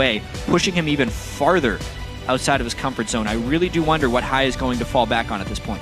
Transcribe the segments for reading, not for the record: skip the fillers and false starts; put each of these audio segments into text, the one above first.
away, pushing him even farther outside of his comfort zone. I really do wonder what High is going to fall back on at this point.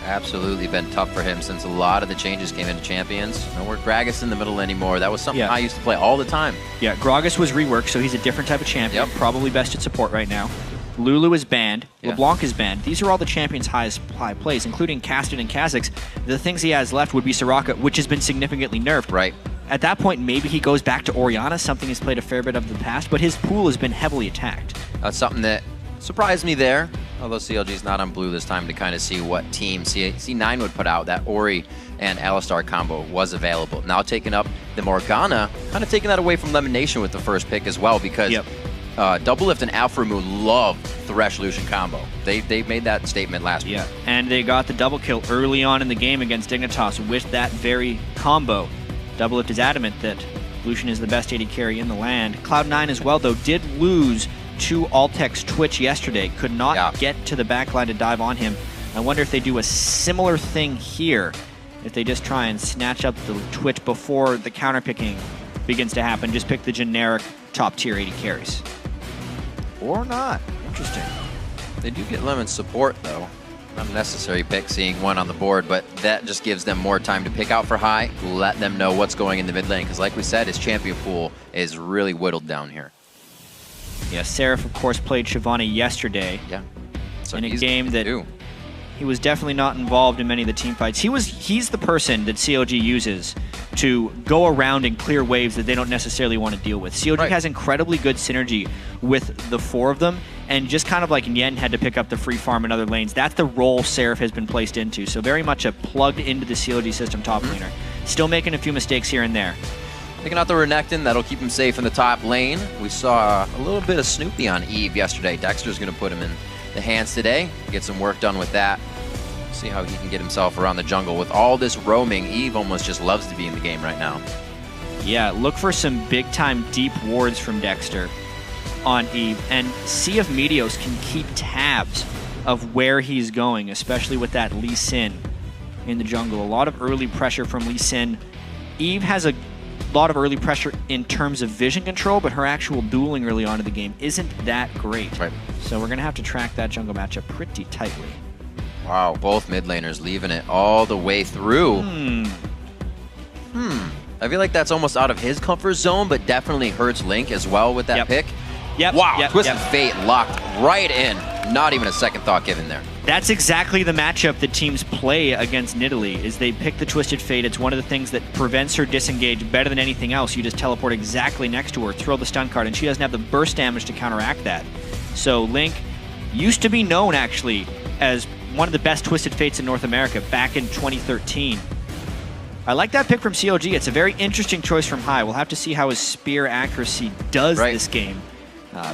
Absolutely been tough for him since a lot of the changes came into Champions. No more Gragas in the middle anymore. That was something I used to play all the time. Yeah, Gragas was reworked, so he's a different type of champion. Yep. Probably best at support right now. Lulu is banned. LeBlanc is banned. These are all the champions' highest plays, including Caston and Kha'Zix. The things he has left would be Soraka, which has been significantly nerfed. Right. At that point, maybe he goes back to Orianna, something he's played a fair bit of in the past, but his pool has been heavily attacked. That's something that surprised me there, although CLG's not on blue this time to kind of see what team C9 would put out. That Ori and Alistar combo was available. Now taking up the Morgana, kind of taking that away from Lemon Nation with the first pick as well, because Doublelift and Alphamoon love Thresh Lucian combo. They made that statement last week. And they got the double kill early on in the game against Dignitas with that very combo. Doublelift is adamant that Lucian is the best AD carry in the land. Cloud9 as well, though, did lose to Altek's Twitch yesterday. Could not get to the backline to dive on him. I wonder if they do a similar thing here, if they just try and snatch up the Twitch before the counterpicking begins to happen. Just pick the generic top-tier AD carries. Or not. Interesting. They do get Lemon's support, though. Not a necessary pick, seeing one on the board, but that just gives them more time to pick out for High, let them know what's going in the mid lane, because like we said, his champion pool is really whittled down here. Yeah, Seraph, of course, played Shyvana yesterday So in a game that he was definitely not involved in many of the team fights. He's the person that CLG uses to go around and clear waves that they don't necessarily want to deal with. CLG has incredibly good synergy with the four of them, and just kind of like Yen had to pick up the free farm in other lanes. That's the role Seraph has been placed into, so very much a plugged into the CLG system top laner. Still making a few mistakes here and there. Taking out the Renekton, that'll keep him safe in the top lane. We saw a little bit of Snoopy on Eve yesterday. Dexter's going to put him in the hands today, get some work done with that. See how he can get himself around the jungle. With all this roaming, Eve almost just loves to be in the game right now. Yeah, look for some big-time deep wards from Dexter on Eve, and see if Meteos can keep tabs of where he's going, especially with that Lee Sin in the jungle. A lot of early pressure from Lee Sin. Eve has a lot of early pressure in terms of vision control, but her actual dueling early on in the game isn't that great. Right. So we're going to have to track that jungle matchup pretty tightly. Wow, both mid laners leaving it all the way through. I feel like that's almost out of his comfort zone, but definitely hurts Link as well with that pick. Wow, Twisted Fate locked right in. Not even a second thought given there. That's exactly the matchup that teams play against Nidalee, is they pick the Twisted Fate. It's one of the things that prevents her disengage better than anything else. You just teleport exactly next to her, throw the stun card, and she doesn't have the burst damage to counteract that. So Link used to be known, actually, as one of the best Twisted Fates in North America back in 2013. I like that pick from CLG. It's a very interesting choice from High. We'll have to see how his spear accuracy does this game,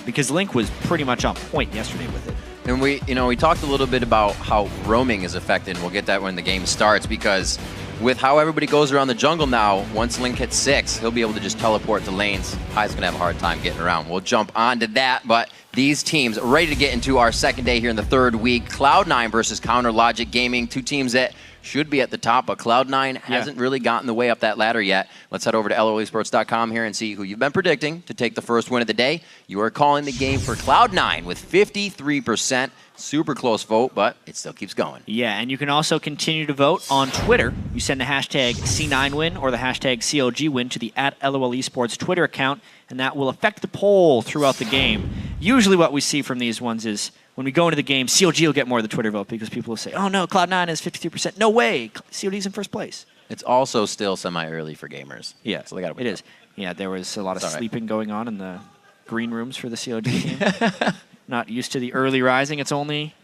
because Link was pretty much on point yesterday with it. And we talked a little bit about how roaming is affected, and we'll get that when the game starts, because with how everybody goes around the jungle now, once Link hits 6, he'll be able to just teleport to lanes. High's going to have a hard time getting around. We'll jump onto that, but these teams ready to get into our second day here in the third week. Cloud9 versus Counter Logic Gaming, two teams that should be at the top, but Cloud9 hasn't really gotten the way up that ladder yet. Let's head over to lolesports.com here and see who you've been predicting to take the first win of the day. You are calling the game for Cloud9 with 53%. Super close vote, but it still keeps going. Yeah, and you can also continue to vote on Twitter. You send the hashtag C9win or the hashtag CLGwin to the @LOLesports Twitter account, and that will affect the poll throughout the game. Usually what we see from these ones is when we go into the game, CLG will get more of the Twitter vote because people will say, oh no, Cloud9 is 53%. No way, CLG's in first place. It's also still semi-early for gamers. Yeah, so they gotta wait. It is. Yeah, there was a lot of sleeping going on in the green rooms for the CLG game. Not used to the early rising. It's only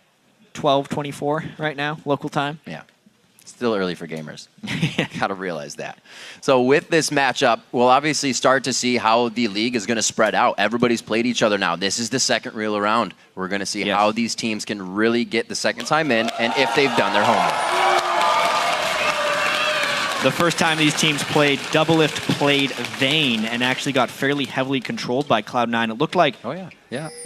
12:24 right now, local time. Yeah, still early for gamers. Gotta realize that. So with this matchup, we'll obviously start to see how the league is going to spread out. Everybody's played each other now. This is the second reel around. We're going to see how these teams can really get the second time in, and if they've done their homework. The first time these teams played, Doublelift played Vayne and actually got fairly heavily controlled by Cloud9. It looked like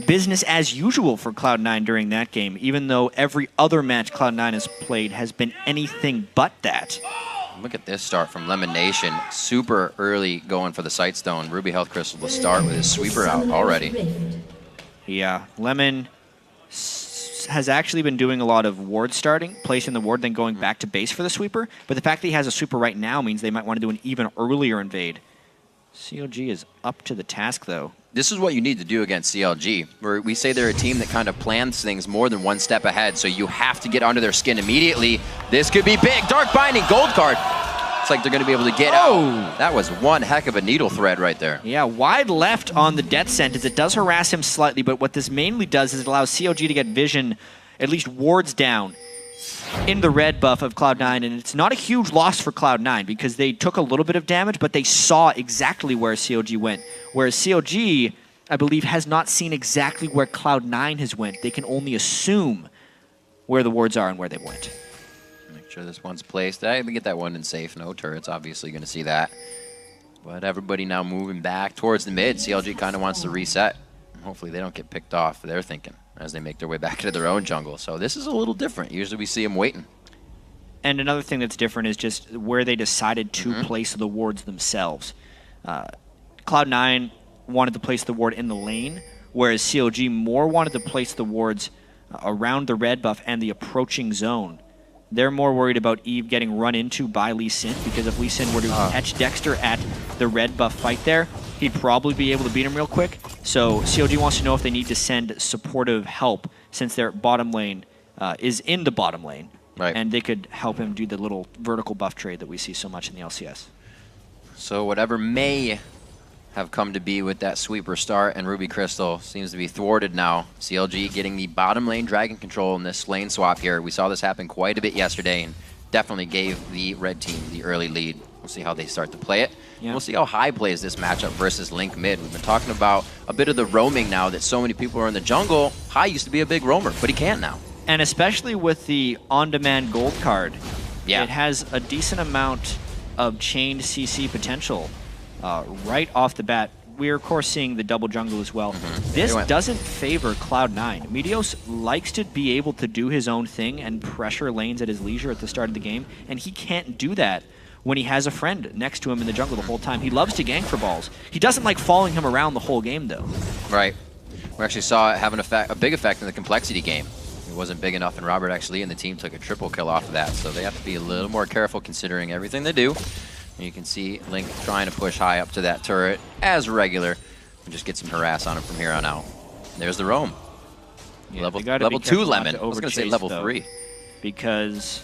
business as usual for Cloud9 during that game, even though every other match Cloud9 has played has been anything but that. Look at this start from Lemon Nation. Super early going for the Sightstone. Ruby Health Crystal will start with his sweeper out already. Yeah, Lemon has actually been doing a lot of ward starting, placing the ward, then going back to base for the sweeper. But the fact that he has a sweeper right now means they might want to do an even earlier invade. CLG is up to the task, though. This is what you need to do against CLG, where we say they're a team that kind of plans things more than one step ahead, so you have to get under their skin immediately. This could be big. Dark Binding, gold card. It's like they're going to be able to get out. That was one heck of a needle thread right there. Yeah, wide left on the death sentence. It does harass him slightly, but what this mainly does is it allows CLG to get vision, at least wards down, in the red buff of Cloud9, and it's not a huge loss for Cloud9 because they took a little bit of damage, but they saw exactly where CLG went. Whereas CLG, I believe, has not seen exactly where Cloud9 has went. They can only assume where the wards are and where they went. Make sure this one's placed. I get that one in safe. No turrets, obviously going to see that. But everybody now moving back towards the mid. CLG kind of wants to reset. Hopefully they don't get picked off, they're thinking, as they make their way back into their own jungle. So this is a little different. Usually we see them waiting. And another thing that's different is just where they decided to place the wards themselves. Cloud9 wanted to place the ward in the lane, whereas CLG more wanted to place the wards around the red buff and the approaching zone. They're more worried about Eve getting run into by Lee Sin, because if Lee Sin were to catch Dexter at the red buff fight there, he'd probably be able to beat him real quick. So CLG wants to know if they need to send supportive help, since their bottom lane is in the bottom lane. Right. And they could help him do the little vertical buff trade that we see so much in the LCS. So whatever may have come to be with that sweeper start and Ruby Crystal seems to be thwarted now. CLG getting the bottom lane dragon control in this lane swap here. We saw this happen quite a bit yesterday and definitely gave the red team the early lead. We'll see how they start to play it. Yeah. We'll see how High plays this matchup versus Link mid. We've been talking about a bit of the roaming now that so many people are in the jungle. High used to be a big roamer, but he can't now. And especially with the on-demand gold card, yeah, it has a decent amount of chained CC potential. Right off the bat, we're of course seeing the double jungle as well. This doesn't favor Cloud9. Meteos likes to be able to do his own thing and pressure lanes at his leisure at the start of the game, and he can't do that when he has a friend next to him in the jungle the whole time. He loves to gank for balls. He doesn't like following him around the whole game, though. Right. We actually saw it have a big effect in the complexity game. It wasn't big enough, and Robert actually and the team took a triple kill off of that, so they have to be a little more careful considering everything they do. And you can see Link trying to push High up to that turret as regular and just get some harass on him from here on out. And there's the roam. Yeah, level 2 Lemon. I was going to say level 3. Because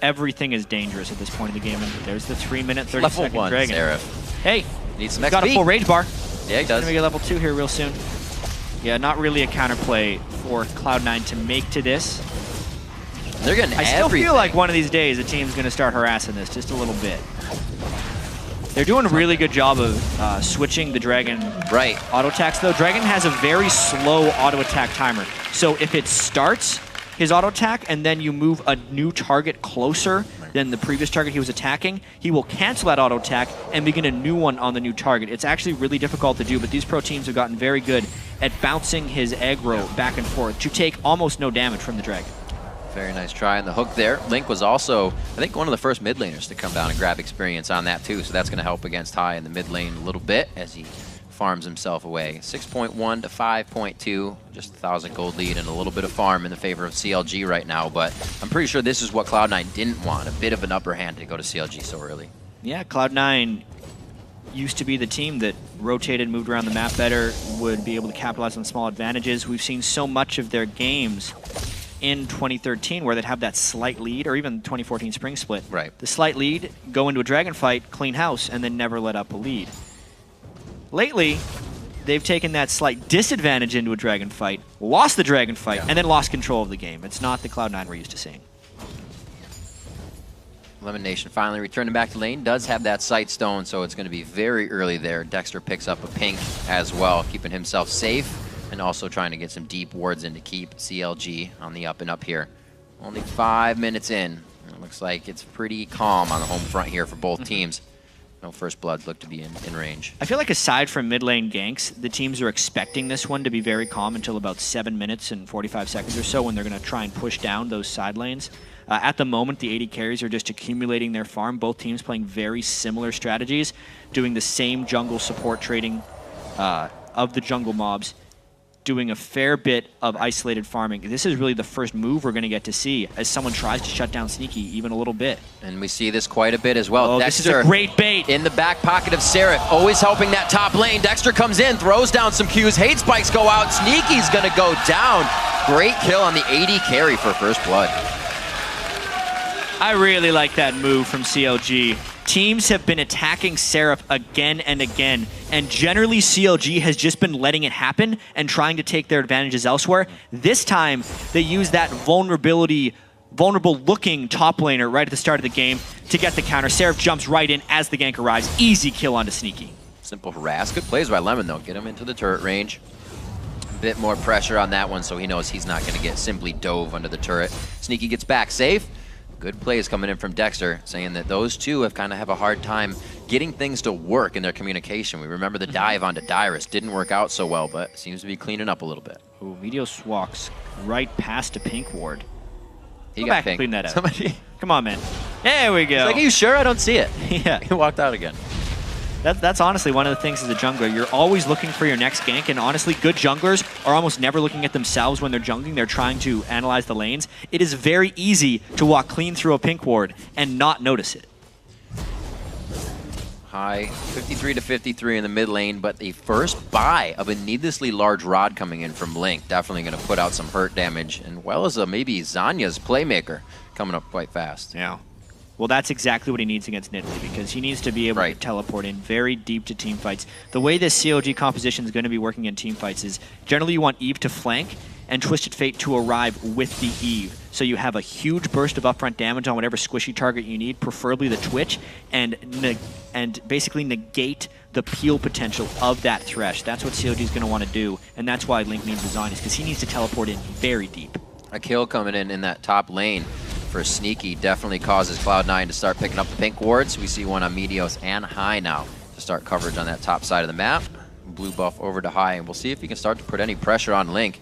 everything is dangerous at this point in the game. And there's the 3-minute, 30-second dragon. Seraph. Hey, needs some XP. Got a full rage bar. Yeah, he does. He's going to get level 2 here real soon. Yeah, not really a counterplay for Cloud9 to make to this. They're getting I still feel like one of these days the team's going to start harassing this just a little bit. They're doing a really good job of switching the Dragon auto attacks, though. Dragon has a very slow auto attack timer. So if it starts his auto attack and then you move a new target closer than the previous target he was attacking, he will cancel that auto attack and begin a new one on the new target. It's actually really difficult to do, but these pro teams have gotten very good at bouncing his aggro back and forth to take almost no damage from the Dragon. Very nice try on the hook there. Link was also, I think, one of the first mid laners to come down and grab experience on that too, so that's going to help against High in the mid lane a little bit as he farms himself away. 6.1 to 5.2, just 1,000 gold lead and a little bit of farm in the favor of CLG right now, but I'm pretty sure this is what Cloud9 didn't want, a bit of an upper hand to go to CLG so early. Yeah, Cloud9 used to be the team that rotated, moved around the map better, would be able to capitalize on small advantages. We've seen so much of their games in 2013 where they'd have that slight lead, or even 2014 Spring Split. Right. The slight lead, go into a dragon fight, clean house, and then never let up a lead. Lately, they've taken that slight disadvantage into a dragon fight, lost the dragon fight, and then lost control of the game. It's not the Cloud9 we're used to seeing. Lemon Nation finally returning back to lane, does have that sight stone, so it's going to be very early there. Dexter picks up a pink as well, keeping himself safe, and also trying to get some deep wards in to keep CLG on the up and up here. Only 5 minutes in. It looks like it's pretty calm on the home front here for both teams. No first blood look to be in range. I feel like aside from mid lane ganks, the teams are expecting this one to be very calm until about 7 minutes and 45 seconds or so when they're going to try and push down those side lanes. At the moment, the AD carries are just accumulating their farm. Both teams playing very similar strategies, doing the same jungle support trading of the jungle mobs, doing a fair bit of isolated farming. This is really the first move we're going to get to see as someone tries to shut down Sneaky even a little bit. And we see this quite a bit as well. Oh, Dexter, this is a great bait. In the back pocket of Seraph, always helping that top lane. Dexter comes in, throws down some Qs. Hate spikes go out. Sneaky's going to go down. Great kill on the AD carry for first blood. I really like that move from CLG. Teams have been attacking Seraph again and again, and generally CLG has just been letting it happen and trying to take their advantages elsewhere. This time, they use that vulnerable-looking top laner right at the start of the game to get the counter. Seraph jumps right in as the gank arrives. Easy kill onto Sneaky. Simple harass. Good plays by Lemon, though. Get him into the turret range. A bit more pressure on that one, so he knows he's not going to get simply dove under the turret. Sneaky gets back safe. Good plays coming in from Dexter, saying that those two have kind of a hard time getting things to work in their communication. We remember the dive onto Dyrus didn't work out so well, but seems to be cleaning up a little bit. Ooh, Meteos walks right past a pink ward. He Go got back pink. and clean that out. Somebody. Come on, man. There we go. He's like, are you sure? I don't see it. Yeah. He walked out again. That's honestly one of the things as a jungler. You're always looking for your next gank, and honestly, good junglers are almost never looking at themselves when they're jungling. They're trying to analyze the lanes. It is very easy to walk clean through a pink ward and not notice it. High 53 to 53 in the mid lane, but the first buy of a needlessly large rod coming in from Link. Definitely going to put out some hurt damage, and well as maybe Zanya's playmaker coming up quite fast. Yeah. Well, that's exactly what he needs against Nidalee, because he needs to be able to teleport in very deep to team fights. The way this CLG composition is going to be working in team fights is generally you want Eve to flank and Twisted Fate to arrive with the Eve. So you have a huge burst of upfront damage on whatever squishy target you need, preferably the Twitch, and basically negate the peel potential of that Thresh. That's what CLG is going to want to do, and that's why Link needs design, is because he needs to teleport in very deep. A kill coming in that top lane for Sneaky definitely causes Cloud9 to start picking up the pink wards. We see one on Meteos and High now to start coverage on that top side of the map. Blue buff over to High, and we'll see if he can start to put any pressure on Link.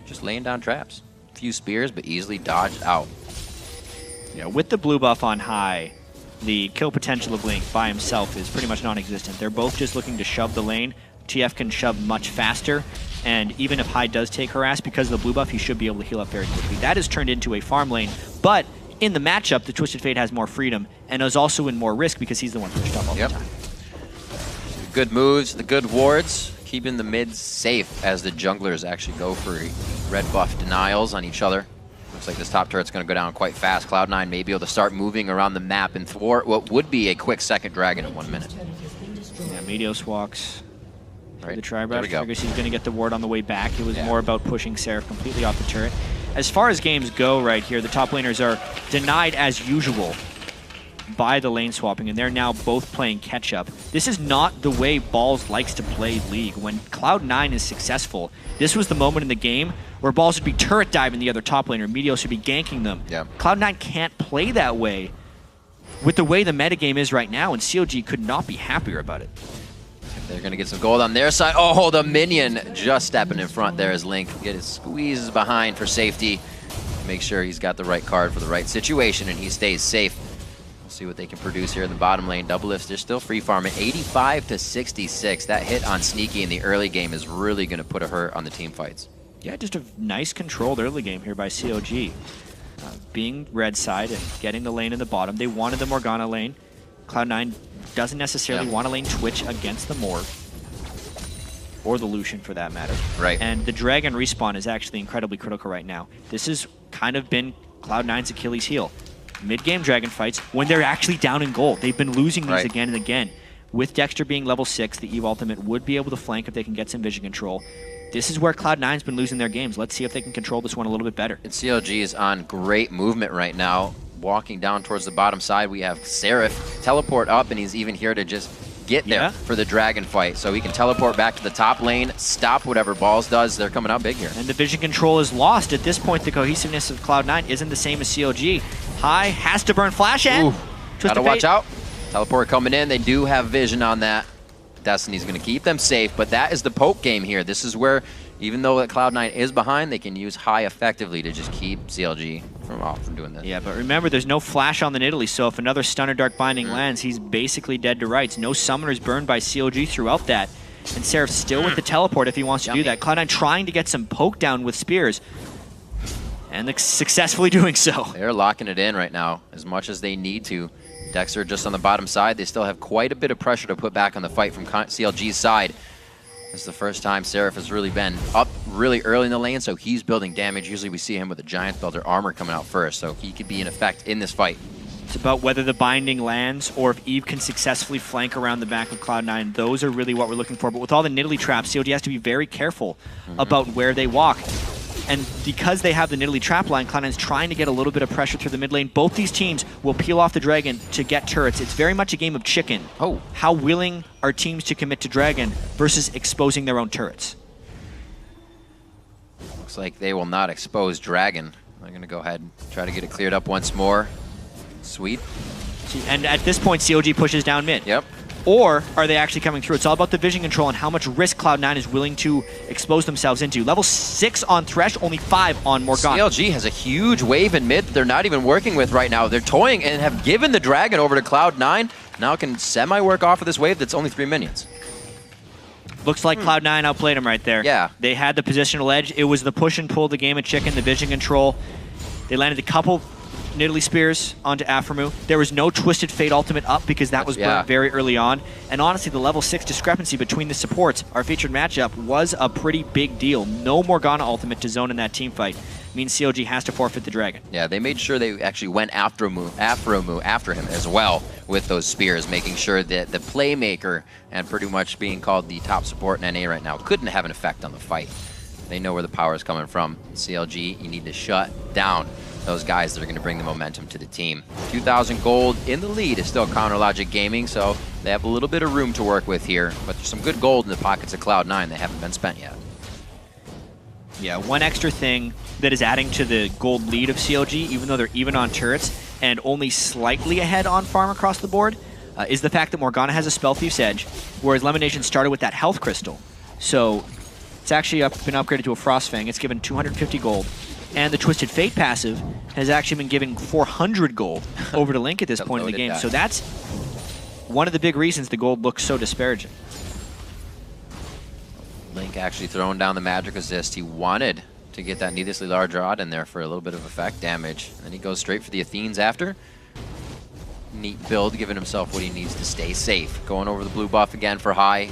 Just laying down traps. A few spears, but easily dodged out. Yeah, with the blue buff on High, the kill potential of Link by himself is pretty much non-existent. They're both just looking to shove the lane. TF can shove much faster, and even if High does take harass because of the blue buff, he should be able to heal up very quickly. That has turned into a farm lane, but in the matchup, the Twisted Fate has more freedom and is also in more risk because he's the one pushed up all the time. Good moves, the good wards, keeping the mids safe as the junglers actually go for red buff denials on each other. Looks like this top turret's going to go down quite fast. Cloud9 may be able to start moving around the map and thwart what would be a quick second dragon in 1 minute. Yeah, Meteos walks Right. the tri-brush. There we go. Figures he's going to get the ward on the way back. It was more about pushing Seraph completely off the turret. As far as games go right here, the top laners are denied as usual by the lane swapping, and they're now both playing catch-up. This is not the way Balls likes to play League. When Cloud9 is successful, this was the moment in the game where Balls would be turret diving the other top laner, Meteos would be ganking them. Cloud9 can't play that way with the way the metagame is right now, and CLG could not be happier about it. They're going to get some gold on their side. Oh, the minion just stepping in front there as Link get his squeezes behind for safety. Make sure he's got the right card for the right situation and he stays safe. We'll see what they can produce here in the bottom lane. Doublelift, they're still free farming. 85 to 66. That hit on Sneaky in the early game is really going to put a hurt on the team fights. Yeah, just a nice controlled early game here by CLG. Being red side and getting the lane in the bottom. They wanted the Morgana lane. Cloud9 doesn't necessarily want to lane Twitch against the Morg, or the Lucian for that matter. Right. And the Dragon respawn is actually incredibly critical right now. This has kind of been Cloud9's Achilles heel. Mid-game Dragon fights, when they're actually down in gold. They've been losing these again and again. With Dexter being level 6, the Eve ultimate would be able to flank if they can get some vision control. This is where Cloud9's been losing their games. Let's see if they can control this one a little bit better. And CLG is on great movement right now. Walking down towards the bottom side, we have Seraph teleport up, and he's even here to just get there for the dragon fight. So he can teleport back to the top lane, stop whatever Balls does. They're coming out big here. And the vision control is lost. At this point, the cohesiveness of Cloud9 isn't the same as CLG. High has to burn Flash, and gotta watch out. Teleport coming in. They do have vision on that. Destiny's going to keep them safe, but that is the poke game here. This is where, even though Cloud9 is behind, they can use high effectively to just keep CLG from doing this. Yeah, but remember, there's no flash on the Nidalee, so if another Stun or Dark Binding lands, he's basically dead to rights. No summoners burned by CLG throughout that. And Seraph's still with the teleport if he wants to do that. Cloud9 trying to get some poke down with spears. And successfully doing so. They're locking it in right now as much as they need to. Dexter just on the bottom side. They still have quite a bit of pressure to put back on the fight from CLG's side. This is the first time Seraph has really been up really early in the lane, so he's building damage. Usually we see him with a Giant Builder armor coming out first, so he could be in effect in this fight. It's about whether the binding lands or if Eve can successfully flank around the back of Cloud9. Those are really what we're looking for. But with all the Nidalee traps, CLG has to be very careful about where they walk. And because they have the Nidalee trap line, Cloud9's trying to get a little bit of pressure through the mid lane. Both these teams will peel off the Dragon to get turrets. It's very much a game of chicken. Oh. How willing are teams to commit to Dragon versus exposing their own turrets? Looks like they will not expose Dragon. They're going to go ahead and try to get it cleared up once more. Sweet. And at this point, CLG pushes down mid. Yep. Or are they actually coming through? It's all about the vision control and how much risk Cloud9 is willing to expose themselves into. Level 6 on Thresh, only 5 on Morgana. CLG has a huge wave in mid that they're not even working with right now. They're toying and have given the Dragon over to Cloud9. Now can semi-work off of this wave that's only 3 minions. Looks like Cloud9 outplayed them right there. Yeah. They had the positional edge. It was the push and pull, the game of chicken, the vision control. They landed a couple Nidalee Spears onto Aphromoo. There was no Twisted Fate ultimate up because that was burnt very early on. And honestly, the level 6 discrepancy between the supports, our featured matchup, was a pretty big deal. No Morgana ultimate to zone in that team fight. Means CLG has to forfeit the Dragon. Yeah, they made sure they actually went after him as well with those spears, making sure that the playmaker, and pretty much being called the top support in NA right now, couldn't have an effect on the fight. They know where the power is coming from. CLG, you need to shut down those guys that are going to bring the momentum to the team. 2,000 gold in the lead is still Counter Logic Gaming, so they have a little bit of room to work with here. But there's some good gold in the pockets of Cloud9 that haven't been spent yet. Yeah, one extra thing that is adding to the gold lead of CLG, even though they're even on turrets and only slightly ahead on farm across the board, is the fact that Morgana has a Spell Thief's Edge, whereas Lemonation started with that Health Crystal. So it's actually been upgraded to a Frostfang. It's given 250 gold. And the Twisted Fate passive has actually been giving 400 gold over to Link at this point in the game. So that's one of the big reasons the gold looks so disparaging. Link actually throwing down the magic resist. He wanted to get that needlessly large rod in there for a little bit of effect damage. And then he goes straight for the Athenes after. Neat build, giving himself what he needs to stay safe. Going over the blue buff again for high.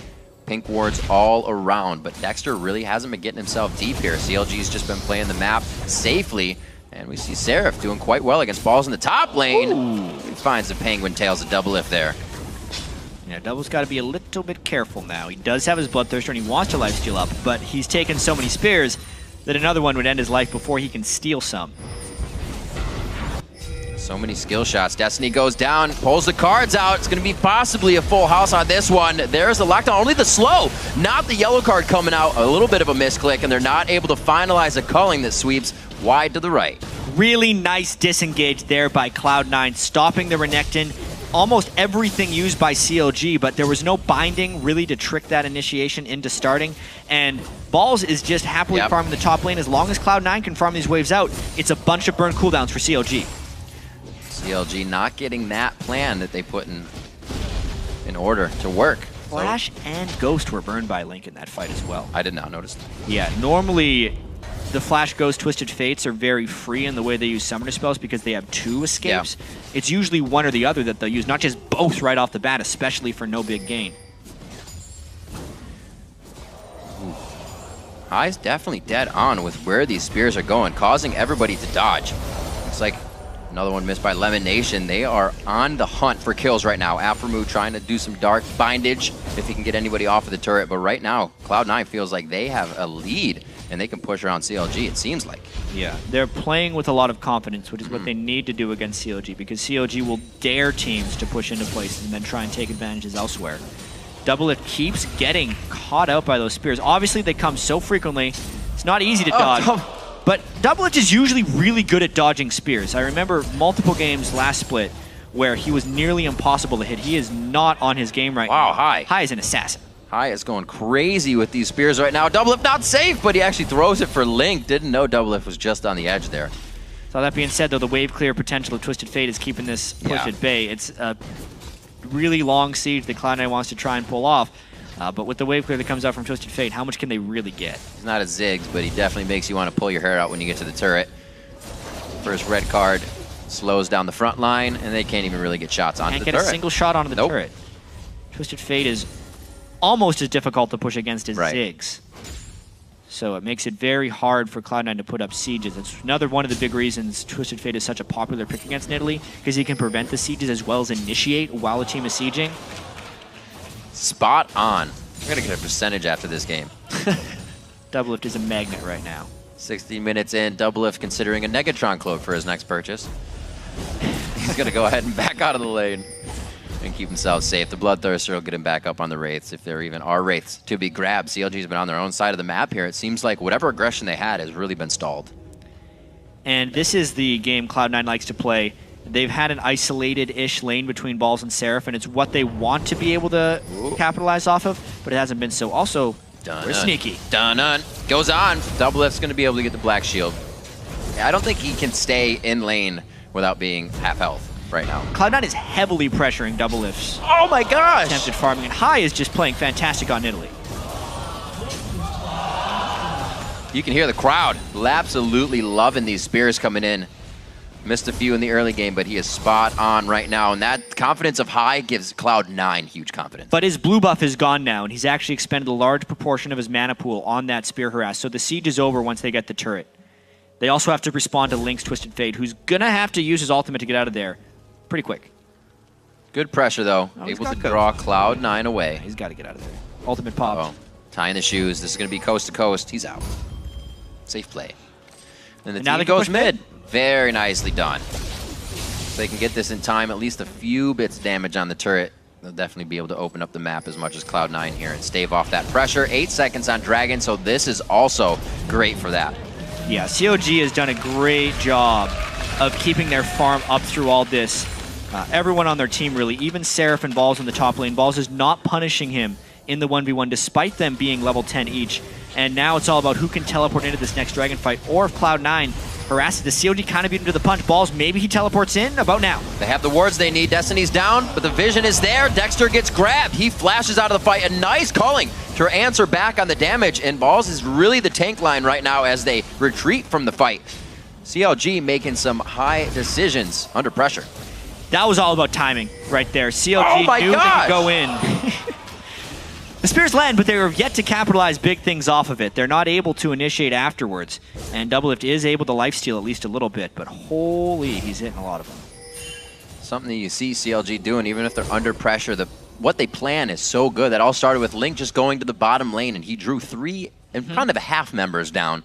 Pink wards all around, but Dexter really hasn't been getting himself deep here. CLG's just been playing the map safely, and we see Seraph doing quite well against balls in the top lane. Ooh. He finds the Penguin Tails, a double lift there. Yeah, Double's got to be a little bit careful now. He does have his Bloodthirster and he wants to lifesteal up, but he's taken so many spears that another one would end his life before he can steal some. So many skill shots. Destiny goes down, pulls the cards out. It's going to be possibly a full house on this one. There's the lockdown, only the slow, not the yellow card coming out. A little bit of a misclick, and they're not able to finalize a culling that sweeps wide to the right. Really nice disengage there by Cloud9, stopping the Renekton. Almost everything used by CLG, but there was no binding really to trick that initiation into starting. And Balls is just happily farming the top lane. As long as Cloud9 can farm these waves out, it's a bunch of burn cooldowns for CLG. CLG not getting that plan that they put in order to work. Flash and Ghost were burned by Link in that fight as well. I did not notice. Yeah, normally the Flash, Ghost, Twisted Fates are very free in the way they use summoner spells because they have 2 escapes. Yeah. It's usually one or the other that they'll use, not just both right off the bat, especially for no big gain. High's definitely dead on with where these spears are going, causing everybody to dodge. It's like another one missed by Lemonation. They are on the hunt for kills right now. Aphromoo trying to do some dark bindage if he can get anybody off of the turret. But right now, Cloud9 feels like they have a lead and they can push around CLG, it seems like. Yeah, they're playing with a lot of confidence, which is what they need to do against CLG, because CLG will dare teams to push into places and then try and take advantages elsewhere. Doublelift keeps getting caught out by those spears. Obviously, they come so frequently, it's not easy to dodge. But Doublelift is usually really good at dodging spears. I remember multiple games last split where he was nearly impossible to hit. He is not on his game right now. Wow, High. High is an assassin. High is going crazy with these spears right now. Doublelift not safe, but he actually throws it for Link. Didn't know Doublelift was just on the edge there. So that being said, though, the wave clear potential of Twisted Fate is keeping this push at bay. It's a really long siege that Cloud9 wants to try and pull off. But with the wave clear that comes out from Twisted Fate, how much can they really get? He's not a Ziggs, but he definitely makes you want to pull your hair out when you get to the turret. First red card slows down the front line, and they can't even really get shots onto the turret. Can't get a single shot onto the turret. Twisted Fate is almost as difficult to push against as Ziggs. So it makes it very hard for Cloud9 to put up sieges. It's another one of the big reasons Twisted Fate is such a popular pick against Nidalee, because he can prevent the sieges as well as initiate while a team is sieging. Spot on. We're going to get a percentage after this game. Doublelift is a magnet right now. 60 minutes in, Doublelift considering a Negatron cloak for his next purchase. He's going to go ahead and back out of the lane and keep himself safe. The Bloodthirster will get him back up on the Wraiths, if there even are Wraiths to be grabbed. CLG's been on their own side of the map here. It seems like whatever aggression they had has really been stalled. And this is the game Cloud9 likes to play. They've had an isolated-ish lane between Balls and Seraph, and it's what they want to be able to capitalize off of, but it hasn't been so. Also, we're sneaky. Dun-dun. Goes on. Doublelift's going to be able to get the Black Shield. I don't think he can stay in lane without being half health right now. Cloud9 is heavily pressuring Doublelift's oh my gosh! attempted farming, and High is just playing fantastic on Nidalee. You can hear the crowd absolutely loving these spears coming in. Missed a few in the early game, but he is spot on right now, and that confidence of High gives Cloud9 huge confidence. But his blue buff is gone now, and he's actually expended a large proportion of his mana pool on that spear harass, so the siege is over once they get the turret. They also have to respond to Link's Twisted Fate, who's going to have to use his ultimate to get out of there pretty quick. Good pressure, though. Able to draw Cloud9 away. He's got to get out of there. Ultimate pop. Tying the shoes. This is going to be coast to coast. He's out. Safe play. And the now team goes mid. Very nicely done. If they can get this in time, at least a few bits damage on the turret, they'll definitely be able to open up the map as much as Cloud9 here and stave off that pressure. 8 seconds on Dragon, so this is also great for that. Yeah, CLG has done a great job of keeping their farm up through all this. Everyone on their team, really, even Seraph and Balls in the top lane. Balls is not punishing him in the 1v1, despite them being level 10 each. And now it's all about who can teleport into this next Dragon fight, or if Cloud9 harasses the CLG, kind of beat him to the punch. Balls, maybe he teleports in about now. They have the wards they need. Destiny's down, but the vision is there. Dexter gets grabbed. He flashes out of the fight. A nice calling to answer back on the damage, and Balls is really the tank line right now as they retreat from the fight. CLG making some high decisions under pressure. That was all about timing right there. CLG knew they could go in. The spears land, but they were yet to capitalize big things off of it. They're not able to initiate afterwards. And Doublelift is able to lifesteal at least a little bit, but holy, he's hitting a lot of them. Something that you see CLG doing, even if they're under pressure, what they plan is so good. That all started with Link just going to the bottom lane, and he drew 3 and kind of a half members down.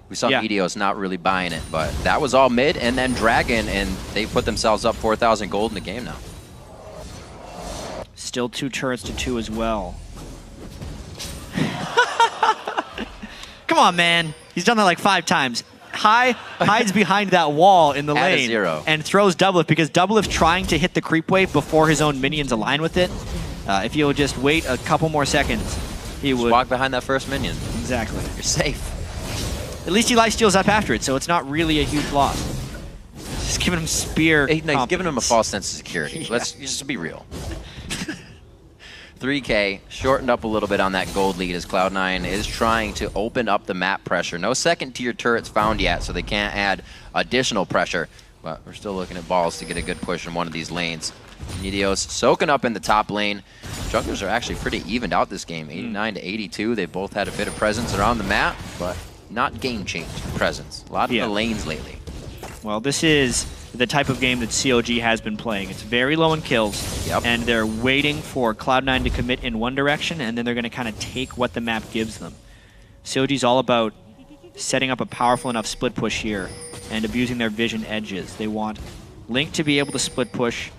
We saw Meteos not really buying it, but that was all mid, and then Dragon, and they put themselves up 4,000 gold in the game now. Still 2 turrets to 2 as well. Come on, man. He's done that like 5 times. High hides behind that wall in the lane and throws Doublelift, because Doublelift trying to hit the creep wave before his own minions align with it. If he'll just wait a couple more seconds, he would walk behind that first minion. Exactly. You're safe. At least he lifesteals up after it, so it's not really a huge loss. Just giving him spear. He's giving him a false sense of security. Let's just be real. 3K shortened up a little bit on that gold lead as Cloud9 is trying to open up the map pressure. No second tier turrets found yet, so they can't add additional pressure. But we're still looking at Balls to get a good push in one of these lanes. Meteos soaking up in the top lane. Junglers are actually pretty evened out this game, 89 to 82. They both had a bit of presence around the map, but not game-changing presence. A lot of the lanes lately. Well, this is the type of game that CLG has been playing. It's very low in kills, and they're waiting for Cloud9 to commit in one direction, and then they're going to kind of take what the map gives them. CLG's all about setting up a powerful enough split push here and abusing their vision edges. They want Link to be able to split push,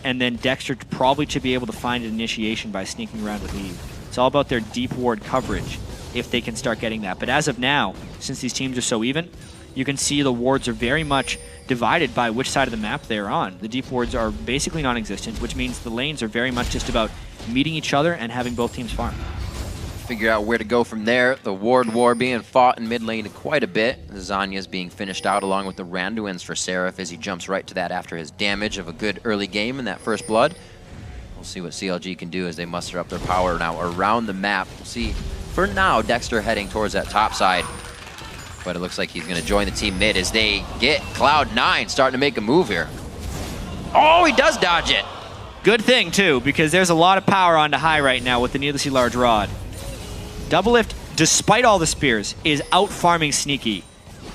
and then Dexter probably to be able to find an initiation by sneaking around with Eve. It's all about their deep ward coverage if they can start getting that. But as of now, since these teams are so even, you can see the wards are very much divided by which side of the map they're on. The deep wards are basically non-existent, which means the lanes are very much just about meeting each other and having both teams farm. Figure out where to go from there. The ward war being fought in mid lane quite a bit. Zanya's being finished out along with the Randuins for Seraph as he jumps right to that after his damage of a good early game in that first blood. We'll see what CLG can do as they muster up their power now around the map. We'll see, for now, Dexter heading towards that top side. But it looks like he's going to join the team mid as they get Cloud9 starting to make a move here. Oh, he does dodge it. Good thing, too, because there's a lot of power onto high right now with the needlessly large rod. Doublelift, despite all the spears, is out-farming Sneaky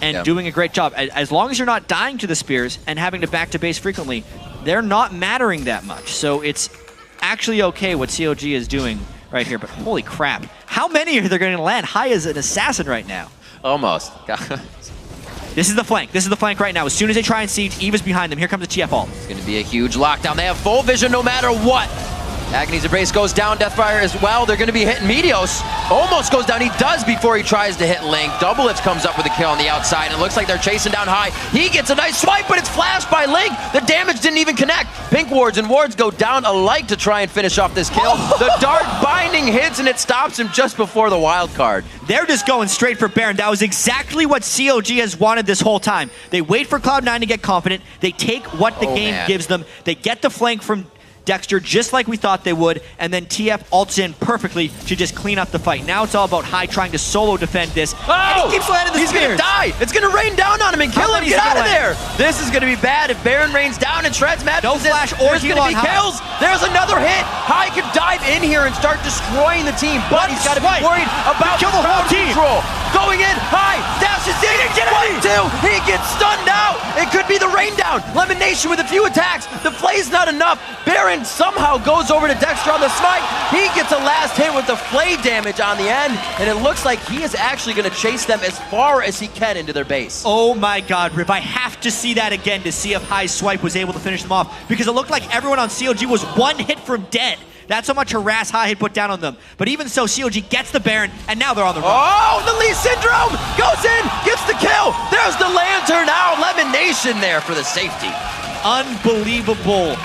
and doing a great job. As long as you're not dying to the spears and having to back to base frequently, they're not mattering that much. So it's actually okay what CLG is doing right here, but holy crap. How many are they going to land? High as an assassin right now. Almost. This is the flank. This is the flank right now. As soon as they try and siege, Eva's behind them. Here comes the TF ult. It's going to be a huge lockdown. They have full vision no matter what. Agony's Embrace goes down, Deathfire as well. They're going to be hitting Meteos. Almost goes down. He does before he tries to hit Link. Doublelift comes up with a kill on the outside, and it looks like they're chasing down high. He gets a nice swipe, but it's flashed by Link. The damage didn't even connect. Pink wards and wards go down alike to try and finish off this kill. The dart binding hits, and it stops him just before the wild card. They're just going straight for Baron. That was exactly what CLG has wanted this whole time. They wait for Cloud9 to get confident. They take what the game gives them. They get the flank from Dexter just like we thought they would, and then TF ults in perfectly to just clean up the fight. Now it's all about High trying to solo defend this. Oh! And he keeps landing the spears. He's gonna die! It's gonna rain down on him and kill him! Get out of there! This is gonna be bad if Baron rains down and shreds matches. No flash or there's gonna be kills! There's another hit! High could dive in here and start destroying the team, but he's gotta be worried about kill the whole team. Control. Going in, High dashes in, he gets stunned out! It could be the rain down! Lemonation with a few attacks! The flay's not enough! Baron somehow goes over to Dexter on the smite. He gets a last hit with the flay damage on the end, and it looks like he is actually going to chase them as far as he can into their base. Oh my god, Rip, I have to see that again to see if High's swipe was able to finish them off, because it looked like everyone on CLG was one hit from dead. That's how much harass High had put down on them. But even so, CLG gets the Baron, and now they're on the run. Oh, the Lee Syndrome goes in, gets the kill. There's the Lantern now. Lemonation there for the safety. Unbelievable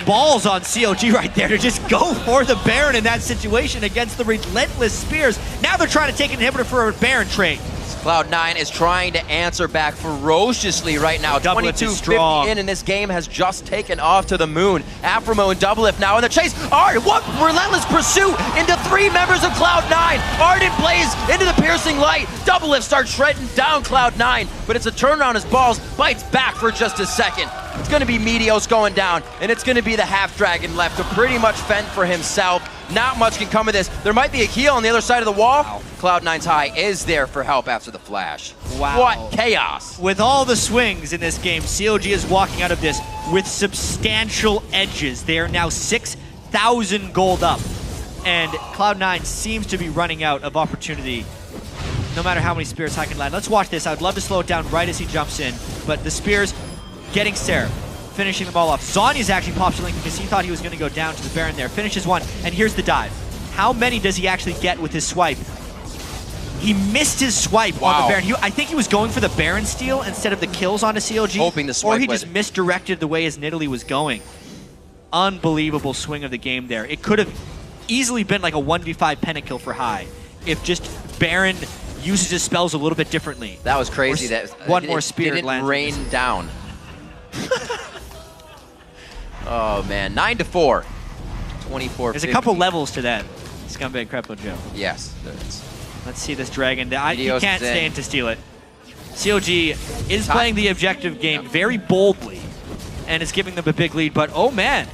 balls on CLG right there to just go for the Baron in that situation against the relentless spears. Now they're trying to take an inhibitor for a Baron trade. Cloud9 is trying to answer back ferociously right now. 22-50 in, and this game has just taken off to the moon. Aphromo and Doublelift now in the chase. Ard, what relentless pursuit into 3 members of Cloud9. Ardent plays into the piercing light. Doublelift starts shredding down Cloud9, but it's a turnaround as Balls bites back for just a second. It's going to be Meteos going down, and it's going to be the Half-Dragon left to pretty much fend for himself. Not much can come of this. There might be a heal on the other side of the wall. Wow. Cloud9's High is there for help after the flash. Wow. What chaos. With all the swings in this game, CLG is walking out of this with substantial edges. They are now 6,000 gold up, and Cloud9 seems to be running out of opportunity no matter how many spears High can land. Let's watch this. I would love to slow it down right as he jumps in, but the spears getting Seraph, finishing them all off. Zanya's actually pops a Link because he thought he was going to go down to the Baron there. Finishes one, and here's the dive. How many does he actually get with his swipe? He missed his swipe on the Baron. I think he was going for the Baron steal instead of the kills onto CLG. Hoping the swipe or he just misdirected the way his Nidalee was going. Unbelievable swing of the game there. It could have easily been like a 1v5 pentakill for High if just Baron uses his spells a little bit differently. That was crazy. That one more spear didn't rain down. Oh man, 9-4. 24. There's a couple levels to that Scumbag Crepo joke. Yes, there is. Let's see this dragon. You can't stand to steal it. CLG is playing the objective game very boldly, and it's giving them a big lead, but oh man.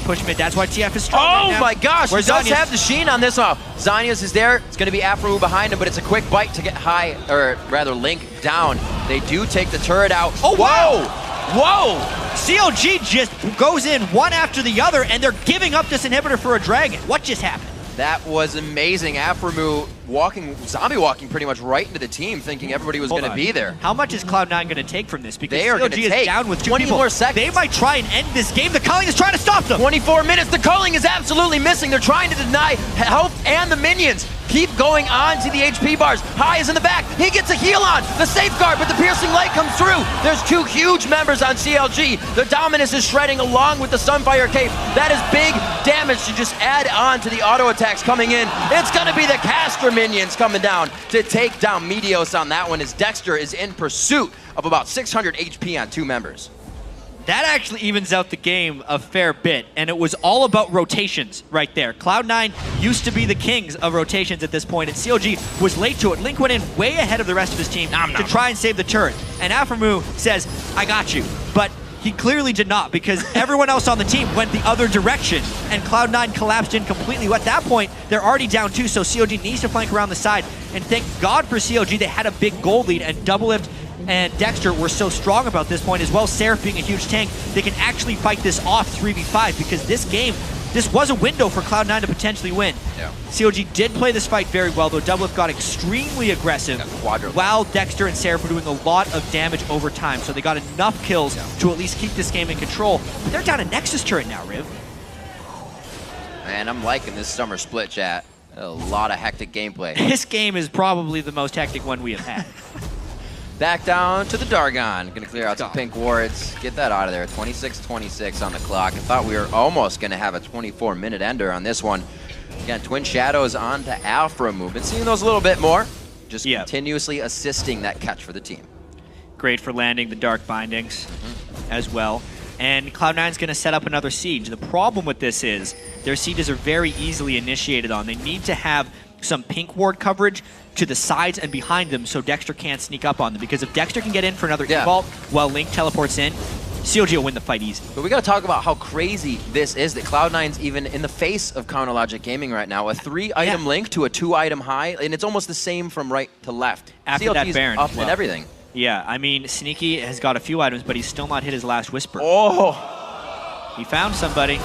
Push mid, that's why TF is strong right now. My gosh, Where's he does Zanya's? have the sheen on this one. Zanya's is there, it's gonna be Aphromo behind him, but it's a quick bite to get High, or rather Link down. They do take the turret out. Oh wow! Whoa! CLG just goes in one after the other, and they're giving up this inhibitor for a dragon. What just happened? That was amazing. Aframu zombie walking pretty much right into the team, thinking everybody was going to be there. How much is Cloud9 going to take from this? Because they are going to take down with 2 20 people. more seconds. They might try and end this game. The culling is trying to stop them. 24 minutes. The culling is absolutely missing. They're trying to deny health, and the minions keep going on to the HP bars. High is in the back. He gets a heal on. The safeguard, but the piercing light comes through. There's 2 huge members on CLG. The Dominus is shredding along with the Sunfire Cape. That is big damage to just add on to the auto attacks coming in. It's going to be the caster minions coming down to take down Meteos on that one, as Dexter is in pursuit of about 600 HP on 2 members. That actually evens out the game a fair bit, and it was all about rotations right there. Cloud9 used to be the kings of rotations at this point, and CLG was late to it. Link went in way ahead of the rest of his team to try and save the turret. And Aframu says, I got you. But he clearly did not, because everyone else on the team went the other direction, and Cloud9 collapsed in completely. At that point, they're already down 2, so CLG needs to flank around the side. And thank God for CLG, they had a big gold lead, and Doublelift and Dexter were so strong about this point, as well as Seraph being a huge tank. They can actually fight this off 3v5, because this game, this was a window for Cloud9 to potentially win. Yeah. CLG did play this fight very well, though Doublelift got extremely aggressive, while Dexter and Seraph were doing a lot of damage over time, so they got enough kills to at least keep this game in control. But they're down a Nexus turret now, Riv. Man, I'm liking this summer split, chat. A lot of hectic gameplay. This game is probably the most hectic one we have had. Back down to the Dargon. Gonna clear out some pink wards. Get that out of there. 26-26 on the clock. I thought we were almost gonna have a 24-minute ender on this one. Again, Twin Shadows on to Aframu. Been seeing those a little bit more. Just continuously assisting that catch for the team. Great for landing the Dark Bindings as well. And Cloud9's gonna set up another siege. The problem with this is their sieges are very easily initiated on. They need to have some pink ward coverage to the sides and behind them so Dexter can't sneak up on them. Because if Dexter can get in for another E-Vault while Link teleports in, CLG will win the fight easy. But we gotta talk about how crazy this is, that Cloud9's even in the face of Counter Logic Gaming right now. A 3-item Link to a 2-item high, and it's almost the same from right to left. After CLG's that Baron up and everything. Yeah, I mean, Sneaky has got a few items, but he's still not hit his last Whisper. Oh! He found somebody.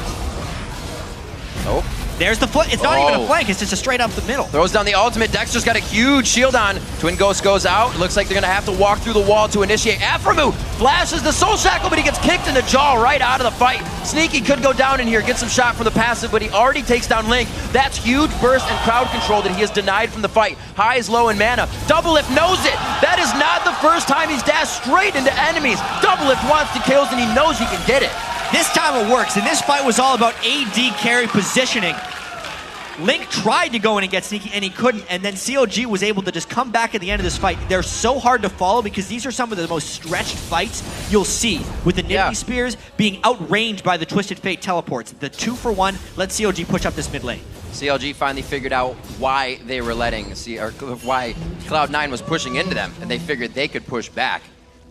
Oh. There's the flank. It's not even a flank. It's just a straight up the middle. Throws down the ultimate. Dexter's got a huge shield on. Twin Ghost goes out. Looks like they're going to have to walk through the wall to initiate. Aframu flashes the Soul Shackle, but he gets kicked in the jaw right out of the fight. Sneaky could go down in here, get some shot from the passive, but he already takes down Link. That's huge burst and crowd control that he has denied from the fight. High is low in mana. Doublelift knows it. That is not the first time he's dashed straight into enemies. Doublelift wants the kills, and he knows he can get it. This time it works, and this fight was all about AD carry positioning. Link tried to go in and get Sneaky, and he couldn't, and then CLG was able to just come back at the end of this fight. They're so hard to follow because these are some of the most stretched fights you'll see, with the Nidalee Spears being outranged by the Twisted Fate teleports. The 2-for-1 let CLG push up this mid lane. CLG finally figured out why they were letting, why Cloud9 was pushing into them, and they figured they could push back,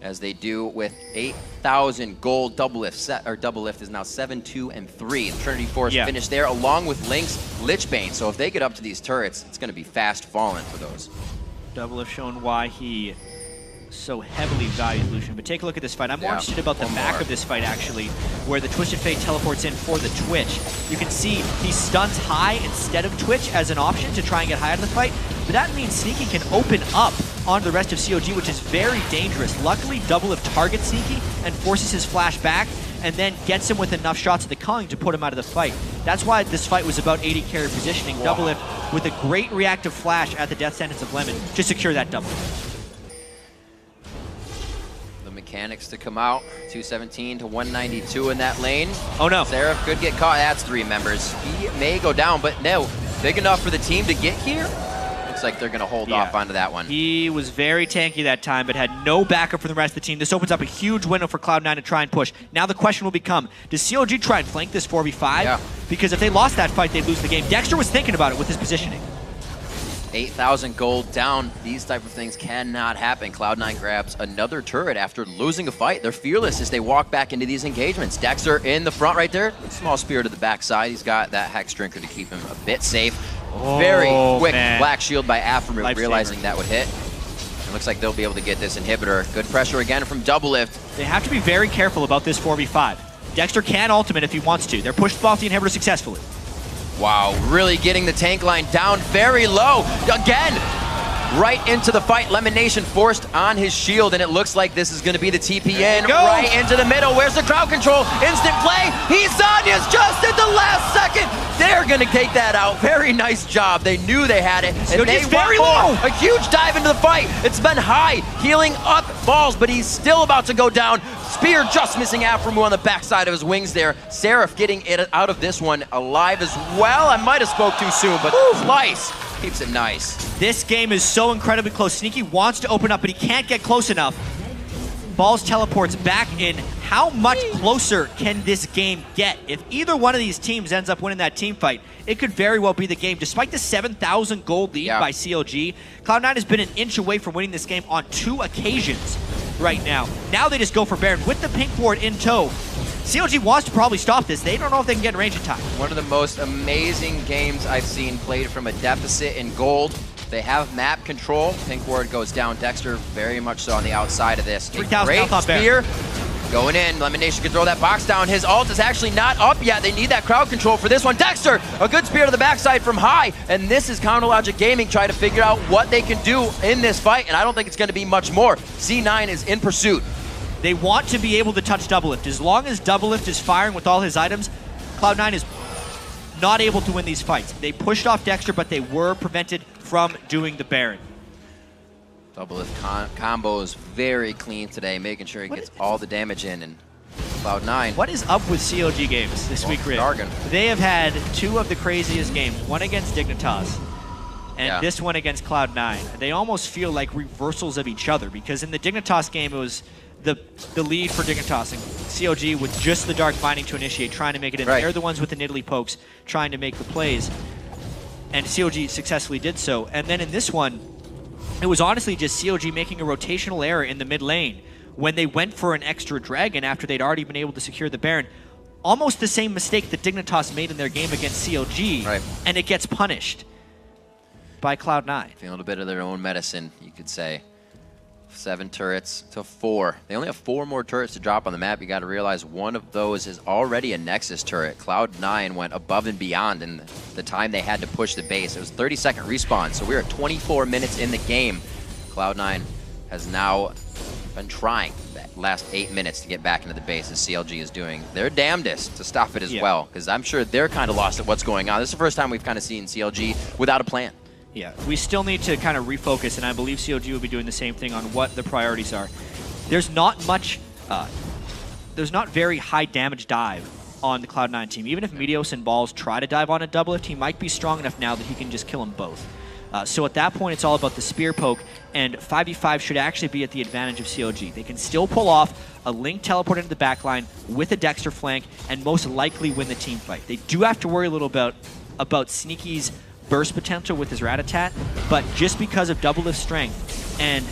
as they do with 8,000 gold. Doublelift is now 7-2-3. The Trinity Force finished there, along with Link's Lichbane. So if they get up to these turrets, it's going to be fast falling for those. Doublelift showing why he so heavily values Lucian. But take a look at this fight. I'm more interested about the back of this fight, actually, where the Twisted Fate teleports in for the Twitch. You can see he stuns High instead of Twitch as an option to try and get High out of the fight. But that means Sneaky can open up onto the rest of CLG, which is very dangerous. Luckily, Doublelift targets Sneaky and forces his flash back, and then gets him with enough shots of the culling to put him out of the fight. That's why this fight was about AD carry positioning. Doublelift with a great reactive flash at the death sentence of Lemon to secure that double. The mechanics to come out, 217 to 192 in that lane. Oh no. Seraph could get caught. That's 3 members. He may go down, but no. Big enough for the team to get here? Looks like they're going to hold off onto that one. He was very tanky that time, but had no backup from the rest of the team. This opens up a huge window for Cloud9 to try and push. Now the question will become, does CLG try and flank this 4v5? Yeah. Because if they lost that fight, they'd lose the game. Dexter was thinking about it with his positioning. 8,000 gold down. These type of things cannot happen. Cloud9 grabs another turret after losing a fight. They're fearless as they walk back into these engagements. Dexter in the front right there. Small spear to the backside. He's got that Hex Drinker to keep him a bit safe. Very quick black shield by Aframu, realizing that would hit. It looks like they'll be able to get this inhibitor. Good pressure again from Doublelift. They have to be very careful about this 4v5. Dexter can ultimate if he wants to. They're pushed off the inhibitor successfully. Wow, really getting the tank line down very low. Again, right into the fight. Lemonation forced on his shield, and it looks like this is going to be the TPN right into the middle. Where's the crowd control? Instant play. Zanya's just at the last second. They're going to take that out. Very nice job. They knew they had it. And they very want low. A huge dive into the fight. It's been high, healing up balls, but he's still about to go down. Spear just missing Aframu on the backside of his wings there. Seraph getting it out of this one alive as well. I might have spoke too soon, but Slice keeps it nice. This game is so incredibly close. Sneaky wants to open up, but he can't get close enough. Balls teleports back in. How much closer can this game get? If either one of these teams ends up winning that team fight, it could very well be the game. Despite the 7,000 gold lead by CLG, Cloud9 has been an inch away from winning this game on 2 occasions right now. Now they just go for Baron with the pink ward in tow. CLG wants to probably stop this. They don't know if they can get in range in time. One of the most amazing games I've seen played from a deficit in gold. They have map control. Pink ward goes down. Dexter very much so on the outside of this. 3,000 health on Spear going in. Lemonation can throw that box down. His ult is actually not up yet. They need that crowd control for this one. Dexter, a good spear to the backside from high. And this is Counter Logic Gaming trying to figure out what they can do in this fight. And I don't think it's going to be much more. C9 is in pursuit. They want to be able to touch Doublelift. As long as Doublelift is firing with all his items, Cloud9 is not able to win these fights. They pushed off Dexter, but they were prevented from doing the Baron. Doublelift combos very clean today, making sure he gets all the damage in. And Cloud9. What is up with CLG games this week, Rick? Jargon. They have had 2 of the craziest games, one against Dignitas, and this one against Cloud9. They almost feel like reversals of each other, because in the Dignitas game, it was the lead for Dignitas, and CLG with just the Dark Binding to initiate, trying to make it in. They're the ones with the Nidalee pokes, trying to make the plays, and CLG successfully did so. And then in this one, it was honestly just CLG making a rotational error in the mid lane when they went for an extra dragon after they'd already been able to secure the Baron. Almost the same mistake that Dignitas made in their game against CLG, and it gets punished by Cloud9. Feeling a bit of their own medicine, you could say. 7 turrets to 4. They only have 4 more turrets to drop on the map. You got to realize one of those is already a Nexus turret. Cloud9 went above and beyond in the time they had to push the base. It was 30-second respawn, so we're at 24 minutes in the game. Cloud9 has now been trying that last 8 minutes to get back into the base, as CLG is doing their damnedest to stop it as well, because I'm sure they're kind of lost at what's going on. This is the first time we've kind of seen CLG without a plan. Yeah, we still need to kind of refocus, and I believe CLG will be doing the same thing on what the priorities are. There's not much, there's not very high damage dive on the Cloud9 team. Even if Meteos and Balls try to dive on a Doublelift, he might be strong enough now that he can just kill them both. So at that point, it's all about the spear poke, and 5v5 should actually be at the advantage of CLG. They can still pull off a Link teleport into the backline with a Dexter flank, and most likely win the team fight. They do have to worry a little about Sneaky's burst potential with his Rat-a-tat, but just because of Doublelift strength and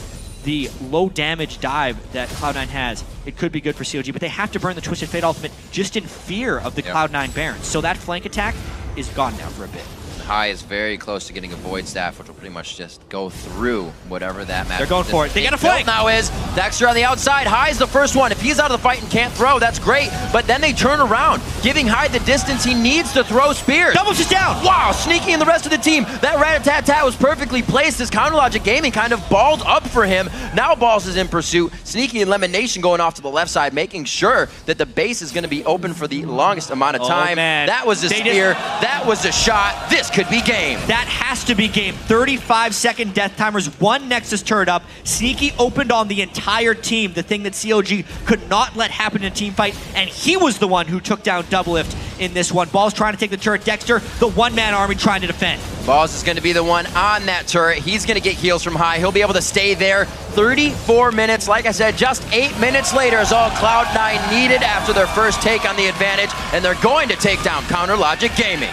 the low damage dive that Cloud9 has, it could be good for CLG, but they have to burn the Twisted Fate ultimate just in fear of the Cloud9 Baron. So that flank attack is gone now for a bit. High is very close to getting a Void Staff, which will pretty much just go through whatever that match. They're going for it. They got a flank. Now is Dexter on the outside. High's the first one. If he's out of the fight and can't throw, that's great. But then they turn around, giving High the distance he needs to throw spears. Double just down. Wow, Sneaky and the rest of the team. That rat-a-tat-tat was perfectly placed as Counter Logic Gaming kind of balled up for him. Now Balls is in pursuit. Sneaky and Lemonation going off to the left side, making sure that the base is going to be open for the longest amount of time. Man. That was a spear. That was a shot. This could be game. That has to be game. 35-second death timers, 1 Nexus turret up. Sneaky opened on the entire team, the thing that CLG could not let happen in a team fight, and he was the one who took down Doublelift in this one. Balls trying to take the turret. Dexter, the one-man army trying to defend. Balls is going to be the one on that turret. He's going to get heals from High. He'll be able to stay there. 34 minutes. Like I said, just 8 minutes later is all Cloud9 needed after their first take on the advantage, and they're going to take down Counter Logic Gaming.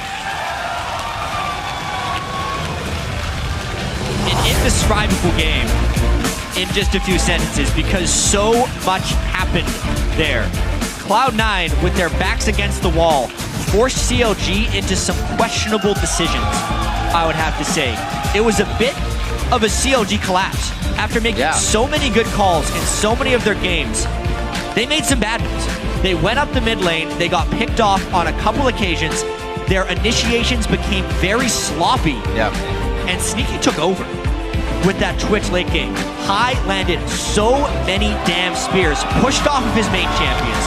An indescribable game in just a few sentences because so much happened there. Cloud9, with their backs against the wall, forced CLG into some questionable decisions, I would have to say. It was a bit of a CLG collapse. After making so many good calls in so many of their games, they made some bad ones. They went up the mid lane, they got picked off on a couple occasions, their initiations became very sloppy. Yep. And Sneaky took over with that Twitch late game. High landed so many damn spears, pushed off of his main champions,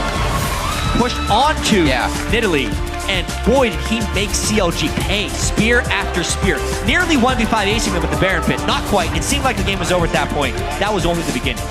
pushed onto Nidalee, and boy did he make CLG pay, spear after spear. Nearly 1v5 acing them with the Baron Pit, not quite. It seemed like the game was over at that point. That was only the beginning.